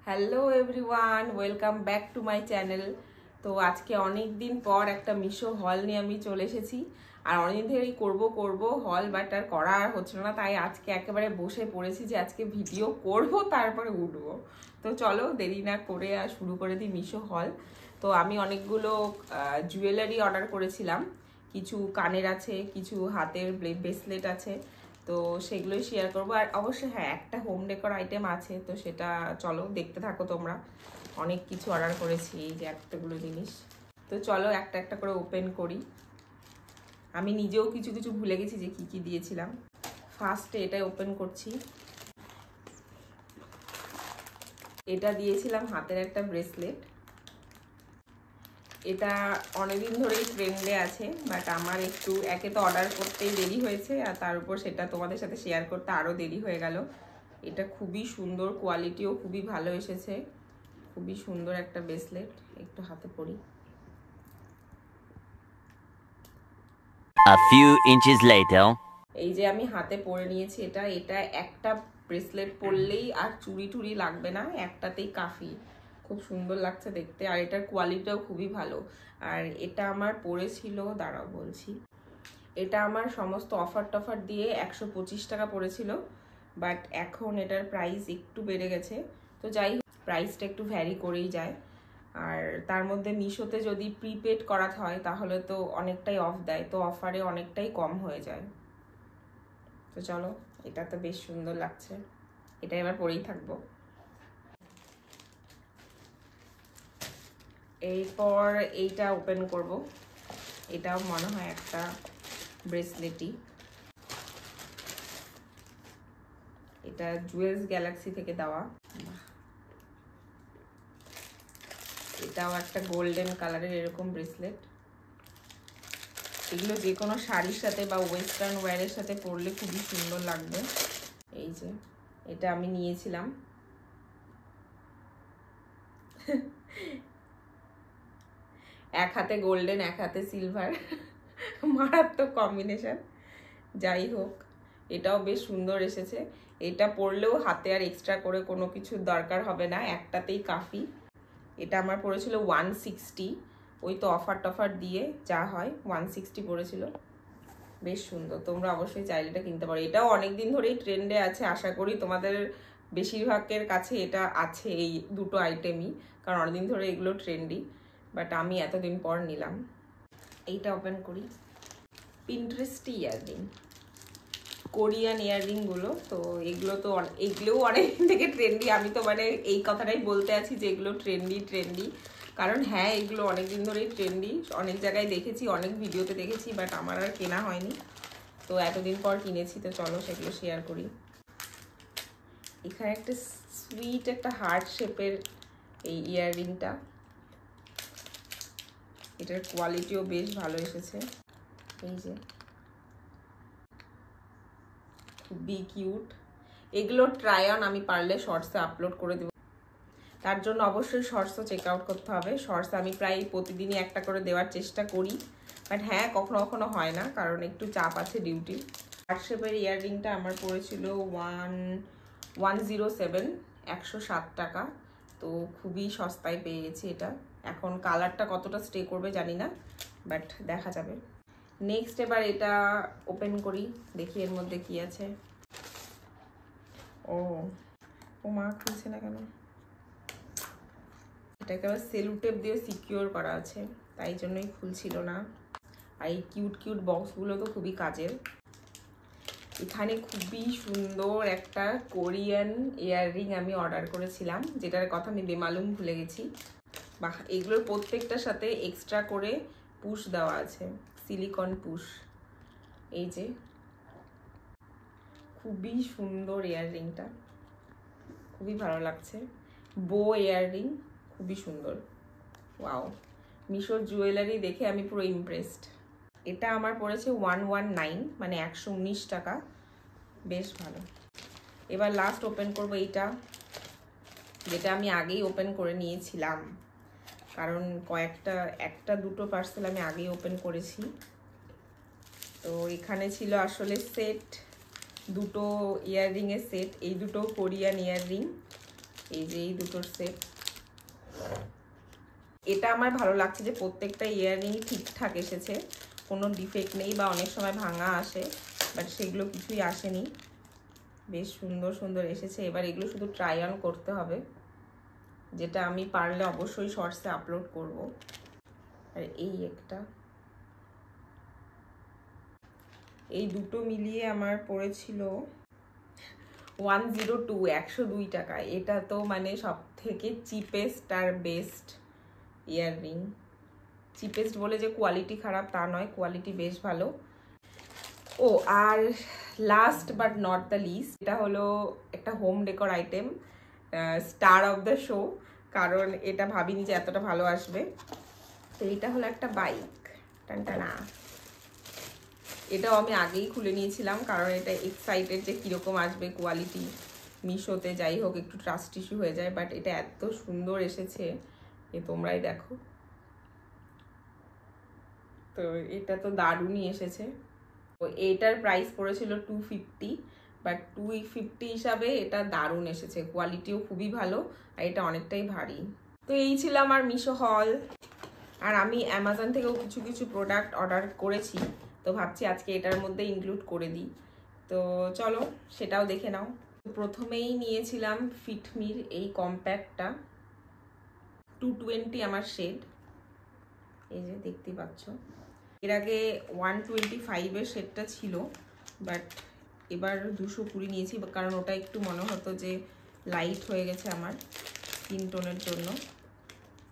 Hello everyone, welcome back to my channel. তো আজকে অনেক দিন পর একটা মিশো হল নিয়ে আমি চলে এসেছি। আর অনেকদিন ধরেই করব হল, বাট আর করা আর হচ্ছিল না, তাই আজকে একেবারে বসে পড়েছি যে আজকে ভিডিও করব তারপরে উঠবো। তো চলো দেরি না করে আর শুরু করে দিই মিশো হল। তো আমি অনেকগুলো জুয়েলারি অর্ডার করেছিলাম, কিছু কানের আছে, কিছু হাতের ব্রেসলেট আছে, তো সেগুলোই শেয়ার করবো। আর অবশ্যই হ্যাঁ, একটা হোম ডেকোর আইটেম আছে, তো সেটা চলো দেখতে থাকো তোমরা। অনেক কিছু অর্ডার করেছি, এই যে এতগুলো জিনিস। তো চলো একটা একটা করে ওপেন করি। আমি নিজেও কিছু কিছু ভুলে গেছি যে কি কি দিয়েছিলাম। ফার্স্টে এটাই ওপেন করছি। এটা দিয়েছিলাম হাতের একটা ব্রেসলেট। এটা অনেকদিন ধরেই ট্রেন্ডে আছে, বাট আমার একটু একে তো অর্ডার করতেই দেরি হয়েছে, আর তার উপর সেটা তোমাদের সাথে শেয়ার করতে আরও দেরি হয়ে গেল। এটা খুবই সুন্দর, কোয়ালিটিও খুবই ভালো এসেছে, খুবই সুন্দর একটা ব্রেসলেট। একটু হাতে পরি। A few inches later. এই যে আমি হাতে পরে নিয়েছি এটা। এটা একটা ব্রেসলেট পরলেই আর চুড়ি টুড়ি লাগবে না, একটাতেই কাফি। খুব সুন্দর লাগছে দেখতে, আর এটার কোয়ালিটিটাও খুবই ভালো। আর এটা আমার পড়েছিল, দাঁড়াও বলছি, এটা আমার সমস্ত অফার টফার দিয়ে 125 টাকা পড়েছিল, বাট এখন এটার প্রাইস একটু বেড়ে গেছে। তো যাই হোক, প্রাইসটা একটু ভ্যারি করেই যায়। আর তার মধ্যে মিশোতে যদি প্রিপেড করা হয় তাহলে তো অনেকটাই অফ দেয়, তো অফারে অনেকটাই কম হয়ে যায়। তো চলো, এটা তো বেশ সুন্দর লাগছে, এটা এবার পরেই থাকবো। এরপর এইটা ওপেন করব। এটাও মনে হয় একটা ব্রেসলেটই। এটা জুয়েলস গ্যালাক্সি থেকে দেওয়া। এটাও একটা গোল্ডেন কালারের এরকম ব্রেসলেট। এগুলো যে কোনো শাড়ির সাথে বা ওয়েস্টার্ন ওয়্যারের সাথে পরলে খুবই সুন্দর লাগবে। এই যে এটা আমি নিয়েছিলাম। এক হাতে গোল্ডেন, এক হাতে সিলভার, মারাত্মক কম্বিনেশন। যাই হোক, এটাও বেশ সুন্দর এসেছে। এটা পরলেও হাতে আর এক্সট্রা করে কোনো কিছুর দরকার হবে না, একটাতেই কাফি। এটা আমার পড়েছিল 160, ওই তো অফার টফার দিয়ে যা হয় 160 পড়েছিল। বেশ সুন্দর, তোমরা অবশ্যই চাইলে এটা কিনতে পারো। এটাও অনেকদিন ধরেই ট্রেন্ডে আছে, আশা করি তোমাদের বেশিরভাগের কাছে এটা আছে, এই দুটো আইটেমই, কারণ অনেকদিন ধরে এগুলো ট্রেন্ডি, বাট আমি এতদিন পর নিলাম। এইটা ওপেন করি। পিন্টারেস্টি ইয়াররিং, কোরিয়ান ইয়াররিংগুলো। তো এগুলোও অনেকদিন থেকে ট্রেন্ডি। আমি তো মানে এই কথাটাই বলতে আছি যে এগুলো ট্রেন্ডি, কারণ হ্যাঁ এগুলো অনেকদিন ধরেই ট্রেন্ডি, অনেক জায়গায় দেখেছি, অনেক ভিডিওতে দেখেছি, বাট আমার আর কেনা হয়নি, তো এতদিন পর কিনেছি। তো চলো সেগুলো শেয়ার করি। এখানে একটা সুইট একটা হার্ট শেপের এই ইয়াররিংটা, এটার কোয়ালিটিও বেশ ভালো এসেছে। এই যে খুবই কিউট। এগুলো ট্রাই অন আমি পারলে শর্টসে আপলোড করে দেবো, তার জন্য অবশ্যই শর্টসও চেক আউট করতে হবে। শর্টস আমি প্রায় প্রতিদিনই একটা করে দেওয়ার চেষ্টা করি, বাট হ্যাঁ কখনো কখনো হয় না, কারণ একটু চাপ আছে ডিউটির। হার্ট শেপের ইয়াররিংটা আমার পড়েছিল 107, 107 টাকা। তো খুবই সস্তায় পেয়ে গেছি এটা। এখন কালারটা কতটা স্টে করবে জানি না, বাট দেখা যাবে। নেক্সট এবার এটা ওপেন করি, দেখি এর মধ্যে কি আছে। ও মা, খুলছে না কেন? এটাকে আবার সেলুটেপ দিয়ে সিকিউর করা আছে, তাই জন্যই খুলছিল না। আর এই কিউট বক্সগুলো তো খুবই কাজের। এখানে খুবই সুন্দর একটা কোরিয়ান ইয়াররিং আমি অর্ডার করেছিলাম, যেটার কথা আমি বেমালুম ভুলে গেছি। বাহ, এগুলোর প্রত্যেকটার সাথে এক্সট্রা করে পুশ দেওয়া আছে, সিলিকন পুশ। এই যে খুবই সুন্দর ইয়াররিংটা, খুবই ভালো লাগছে। বো ইয়াররিং, খুবই সুন্দর। ওয়াও, মিশোর জুয়েলারি দেখে আমি পুরো ইমপ্রেসড। এটা আমার পড়েছে 119, মানে 119 টাকা, বেশ ভালো। এবার লাস্ট ওপেন করবো এইটা, যেটা আমি আগেই ওপেন করে নিয়েছিলাম, কারণ একটা দুটো পার্সেল আমি আগেই ওপেন করেছি। তো এখানে ছিল আসলে সেট, দুটো ইয়াররিংয়ের সেট, এই দুটো কোরিয়ান ইয়াররিং। এই যে এই দুটোর সেট। এটা আমার ভালো লাগছে যে প্রত্যেকটা ইয়াররিং ঠিকঠাক এসেছে, কোনো ডিফেক্ট নেই, বা অনেক সময় ভাঙা আসে, বাট সেগুলো কিছুই আসেনি, বেশ সুন্দর সুন্দর এসেছে। এবার এগুলো শুধু ট্রাই অন করতে হবে, যেটা আমি পারলে অবশ্যই শর্টসে আপলোড করব। আর এই একটা, এই দুটো মিলিয়ে আমার পড়েছিল 102, 102 টাকা। এটা তো মানে সব থেকে চিপেস্ট আর বেস্ট ইয়াররিং। চিপেস্ট বলে যে কোয়ালিটি খারাপ তা নয়, কোয়ালিটি বেশ ভালো। ও আর last but not the least, এটা হলো একটা home decor item, star of the show, কারণ এটা ভাবিনি যে এতটা ভালো আসবে। তো এটা হলো একটা বাইক, টানটানা। এটাও আমি আগেই খুলে নিয়েছিলাম, কারণ এটা এক্সাইটেড যে কীরকম আসবে কোয়ালিটি। মিশোতে যাই হোক একটু ট্রাস্ট ইস্যু হয়ে যায়, বাট এটা এত সুন্দর এসেছে এ তোমরাই দেখো। তো এটা তো দারুণই এসেছে। তো এটার প্রাইস পড়েছিল 250, বাট 250 হিসাবে এটা দারুণ এসেছে, কোয়ালিটিও খুবই ভালো, আর এটা অনেকটাই ভারী। তো এই ছিল আমার মিশো হল। আর আমি অ্যামাজন থেকেও কিছু কিছু প্রোডাক্ট অর্ডার করেছি, তো ভাবছি আজকে এটার মধ্যে ইনক্লুড করে দিই। তো চলো সেটাও দেখে নাও। প্রথমেই নিয়েছিলাম ফিটমির এই কম্প্যাক্টটা, 220 আমার শেড, এই যে দেখতেই পাচ্ছ। এর আগে 125-এর শেডটা ছিল, বাট এবার 220 নিয়েছি, কারণ ওটা একটু মনে হতো যে লাইট হয়ে গেছে আমার স্কিন টোনের জন্য।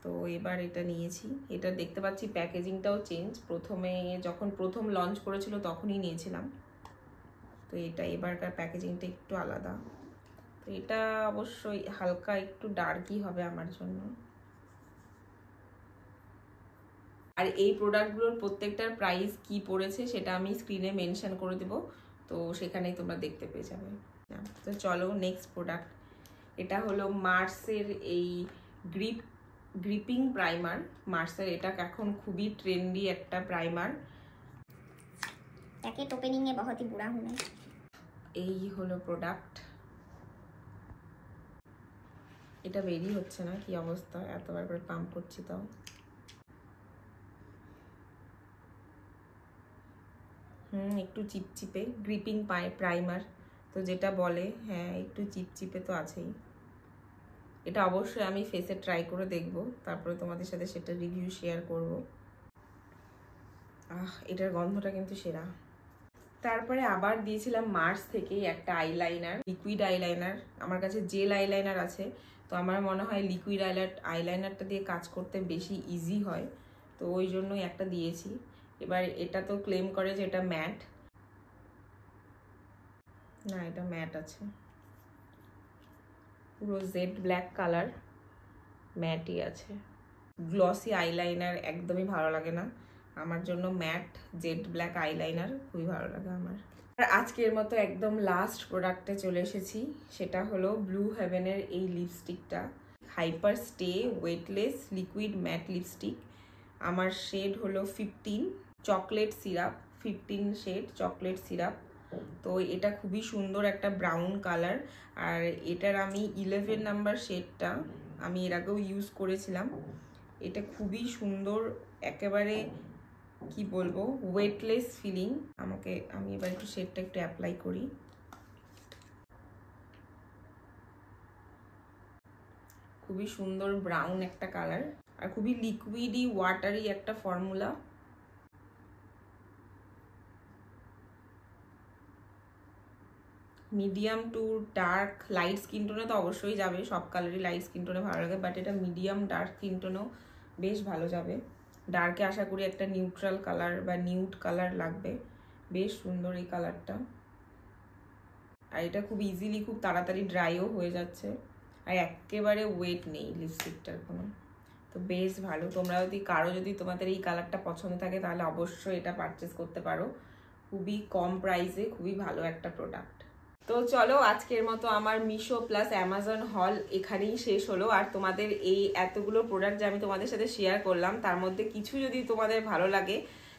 তো এবার এটা নিয়েছি। এটা দেখতে পাচ্ছি প্যাকেজিংটাও চেঞ্জ, প্রথমে যখন প্রথম লঞ্চ করেছিল তখনই নিয়েছিলাম। তো এটা এবারকার প্যাকেজিংটা একটু আলাদা। তো এটা অবশ্যই হালকা একটু ডার্কই হবে আমার জন্য। আর এই প্রোডাক্টগুলোর প্রত্যেকটার প্রাইস কি পড়েছে সেটা আমি স্ক্রিনে মেনশন করে দেব, তো সেখানেই তোমরা দেখতে পেয়ে যাবে। তো চলো নেক্সট প্রোডাক্ট। এটা হলো মার্সের এই গ্রিপিং প্রাইমার। মার্সের এটা এখন খুবই ট্রেন্ডি একটা প্রাইমার। पैकेट ओपनिंग में बहुत ही बुरा हूँ मैं। এই হলো প্রোডাক্ট। এটা বেরিয়ে হচ্ছে না, কি অবস্থা, এতবার করে পাম্প করছি তাও। একটু চিপচিপে গ্রিপিং প্রাইমার, তো যেটা বলে, হ্যাঁ একটু চিপচিপে তো আছেই। এটা অবশ্যই আমি ফেসে ট্রাই করে দেখব, তারপরে তোমাদের সাথে সেটা রিভিউ শেয়ার করব। এটার গন্ধটা কিন্তু সেরা। তারপরে আবার দিয়েছিলাম মার্স থেকে একটা আইলাইনার, লিকুইড আইলাইনার। আমার কাছে জেল আইলাইনার আছে, তো আমার মনে হয় লিকুইড আইলাইনারটা দিয়ে কাজ করতে বেশি ইজি হয়, তো ওই জন্যই একটা দিয়েছি। এবার এটা তো ক্লেম করে যে এটা ম্যাট, না এটা ম্যাট আছে, পুরো জেড ব্ল্যাক কালার, ম্যাটই আছে। গ্লসি আইলাইনার একদমই ভালো লাগে না আমার জন্য, ম্যাট জেড ব্ল্যাক আইলাইনার খুবই ভালো লাগে আমার। আর আজকের মতো একদম লাস্ট প্রোডাক্টে চলে এসেছি, সেটা হলো ব্লু হেভেনের এই লিপস্টিকটা, hyper stay weightless liquid matte lipstick. আমার শেড হলো 15 chocolate syrup, 15 shade chocolate syrup. তো এটা খুবই সুন্দর একটা ব্রাউন কালার, আর এটার আমি 11 নাম্বার শেডটা আমি এর আগেও ইউজ করেছিলাম। এটা খুবই সুন্দর, একেবারে কি বলবো ওয়েটলেস ফিলিং। আমি এবার একটু শেডটা একটু অ্যাপ্লাই করি। খুবই সুন্দর ব্রাউন একটা কালার, আর খুবই লিকুইডি ওয়াটারি একটা formula. Medium to dark light skin টোনে তো অবশ্যই যাবে, সব কালারই লাইট স্কিন টোনে ভালো লাগে, বাট এটা মিডিয়াম ডার্ক স্কিন টোনেও বেশ ভালো যাবে। ডার্কে আশা করি একটা নিউট্রাল কালার বা নিউড কালার লাগবে, বেশ সুন্দর এই কালারটা। আর এটা খুব ইজিলি খুব তাড়াতাড়ি ড্রাইও হয়ে যাচ্ছে, আর একেবারে ওয়েট নেই লিপস্টিকটার কোনো, তো বেশ ভালো। তোমরা যদি তোমাদের এই কালারটা পছন্দ থাকে তাহলে অবশ্যই এটা পারচেস করতে পারো, খুবই কম প্রাইসে খুবই ভালো একটা প্রোডাক্ট। তো চলো আজকের মতো আমার মিশো প্লাস অ্যামাজন হল এখানেই শেষ হলো। আর তোমাদের এই এতগুলো প্রোডাক্ট যে আমি তোমাদের সাথে শেয়ার করলাম, তার মধ্যে কিছু যদি তোমাদের ভালো লাগে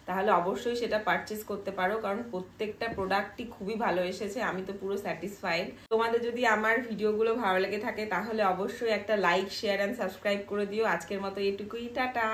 তাহলে অবশ্যই সেটা পারচেস করতে পারো, কারণ প্রত্যেকটা প্রোডাক্টই খুবই ভালো এসেছে। আমি তো পুরো স্যাটিসফাইড। তোমাদের যদি আমার ভিডিওগুলো ভালো লেগে থাকে তাহলে অবশ্যই একটা লাইক, শেয়ার অ্যান্ড সাবস্ক্রাইব করে দিও। আজকের মতো এটুকুই, টাটা।